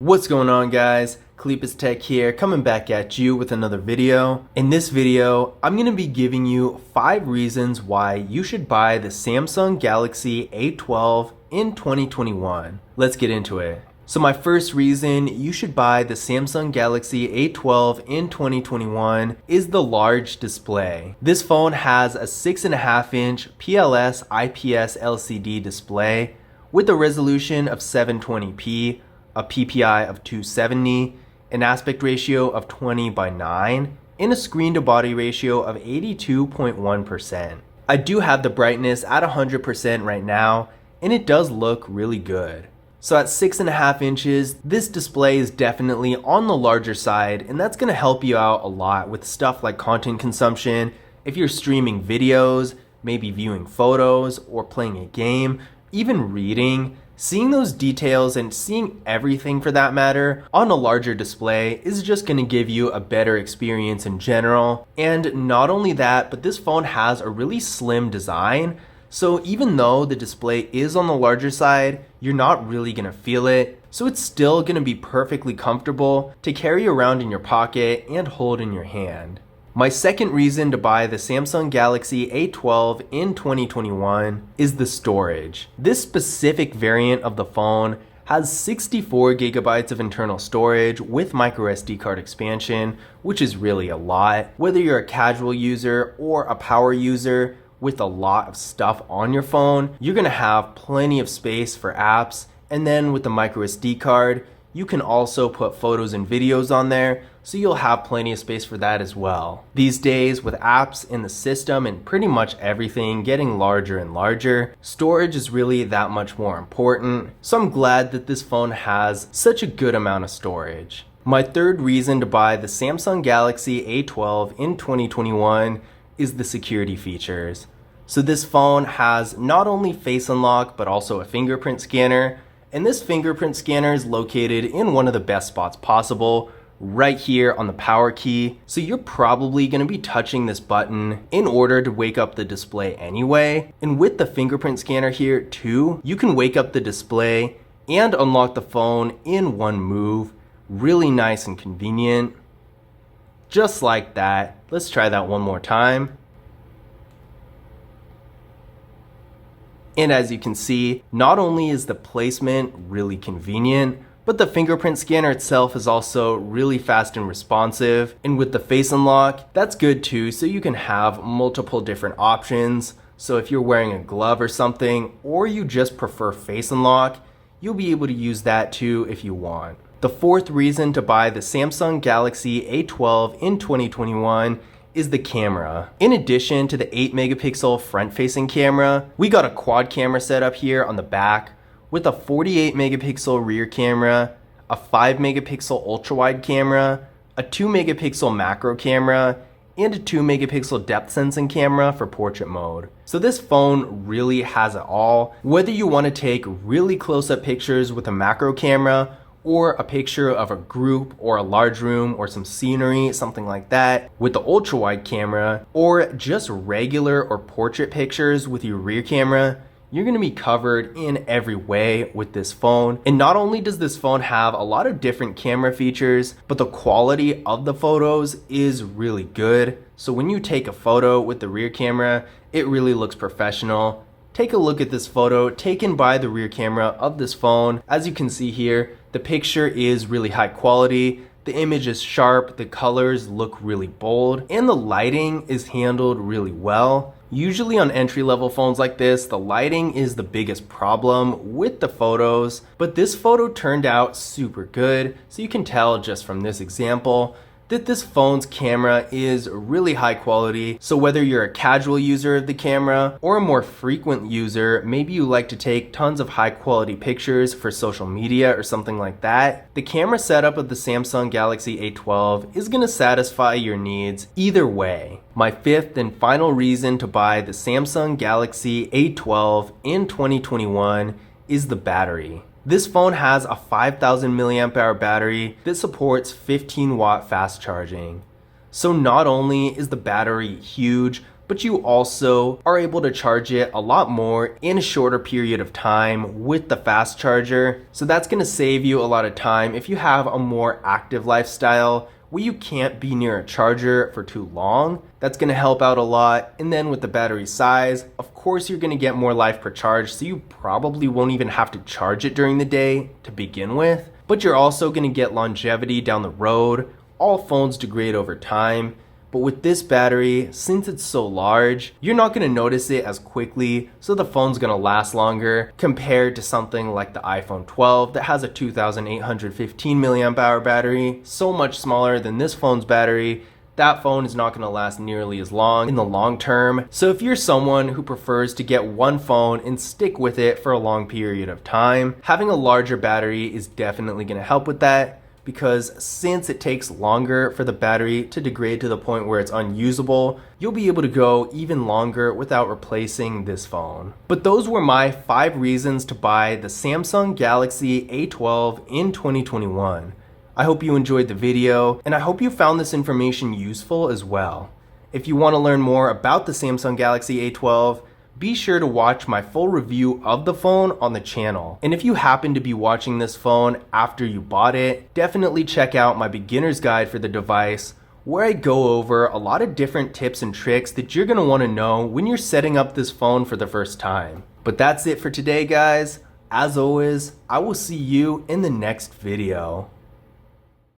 What's going on, guys? Cleepus Tech here, coming back at you with another video. In this video, I'm going to be giving you 5 reasons why you should buy the Samsung Galaxy A12 in 2021. Let's get into it. So my first reason you should buy the Samsung Galaxy A12 in 2021 is the large display. This phone has a 6.5-inch PLS IPS LCD display with a resolution of 720p, a PPI of 270, an aspect ratio of 20:9, and a screen to body ratio of 82.1%. I do have the brightness at 100% right now, and it does look really good. So at 6.5 inches, this display is definitely on the larger side, and that's going to help you out a lot with stuff like content consumption. If you're streaming videos, maybe viewing photos, or playing a game, even reading, seeing those details and seeing everything for that matter on a larger display is just going to give you a better experience in general. And not only that, but this phone has a really slim design. So even though the display is on the larger side, you're not really going to feel it. So it's still going to be perfectly comfortable to carry around in your pocket and hold in your hand. My second reason to buy the Samsung Galaxy A12 in 2021 is the storage. This specific variant of the phone has 64 gigabytes of internal storage with microSD card expansion, which is really a lot. Whether you're a casual user or a power user with a lot of stuff on your phone, you're gonna have plenty of space for apps. And then with the microSD card, you can also put photos and videos on there, so you'll have plenty of space for that as well. These days, with apps in the system and pretty much everything getting larger and larger, storage is really that much more important. So I'm glad that this phone has such a good amount of storage. My third reason to buy the Samsung Galaxy A12 in 2021 is the security features. So this phone has not only face unlock, but also a fingerprint scanner. And this fingerprint scanner is located in one of the best spots possible, right here on the power key. So you're probably going to be touching this button in order to wake up the display anyway. And with the fingerprint scanner here too, you can wake up the display and unlock the phone in one move. Really nice and convenient. Just like that. Let's try that one more time. And as you can see, not only is the placement really convenient, but the fingerprint scanner itself is also really fast and responsive. And with the face unlock, that's good too, so you can have multiple different options. So if you're wearing a glove or something, or you just prefer face unlock, you'll be able to use that too if you want. The fourth reason to buy the Samsung Galaxy A12 in 2021 is the camera. In addition to the 8 megapixel front-facing camera, we got a quad camera setup here on the back with a 48 megapixel rear camera, a 5 megapixel ultra-wide camera, a 2 megapixel macro camera, and a 2 megapixel depth sensing camera for portrait mode. So this phone really has it all. Whether you want to take really close-up pictures with a macro camera, or a picture of a group or a large room or some scenery, something like that, with the ultra wide camera, or just regular or portrait pictures with your rear camera, you're going to be covered in every way with this phone. And not only does this phone have a lot of different camera features, but the quality of the photos is really good. So when you take a photo with the rear camera, it really looks professional. Take a look at this photo taken by the rear camera of this phone. As you can see here, the picture is really high quality, the image is sharp, the colors look really bold, and the lighting is handled really well. Usually on entry-level phones like this, the lighting is the biggest problem with the photos, but this photo turned out super good, so you can tell just from this example that this phone's camera is really high quality. So whether you're a casual user of the camera or a more frequent user, maybe you like to take tons of high quality pictures for social media or something like that, the camera setup of the Samsung Galaxy A12 is going to satisfy your needs either way. My fifth and final reason to buy the Samsung Galaxy A12 in 2021 is the battery. This phone has a 5000 milliamp hour battery that supports 15 watt fast charging. So not only is the battery huge, but you also are able to charge it a lot more in a shorter period of time with the fast charger. So that's going to save you a lot of time if you have a more active lifestyle where you can't be near a charger for too long. That's going to help out a lot. And then with the battery size, of course you're going to get more life per charge, so you probably won't even have to charge it during the day to begin with. But you're also going to get longevity down the road. All phones degrade over time. But with this battery, since it's so large, you're not going to notice it as quickly, so the phone's going to last longer compared to something like the iPhone 12 that has a 2815 milliamp hour battery, so much smaller than this phone's battery. That phone is not going to last nearly as long in the long term. So if you're someone who prefers to get one phone and stick with it for a long period of time, having a larger battery is definitely going to help with that. Because since it takes longer for the battery to degrade to the point where it's unusable, you'll be able to go even longer without replacing this phone. But those were my 5 reasons to buy the Samsung Galaxy A12 in 2021. I hope you enjoyed the video, and I hope you found this information useful as well. If you want to learn more about the Samsung Galaxy A12, be sure to watch my full review of the phone on the channel. And if you happen to be watching this phone after you bought it, definitely check out my beginner's guide for the device, where I go over a lot of different tips and tricks that you're going to want to know when you're setting up this phone for the first time. But that's it for today, guys. As always, I will see you in the next video.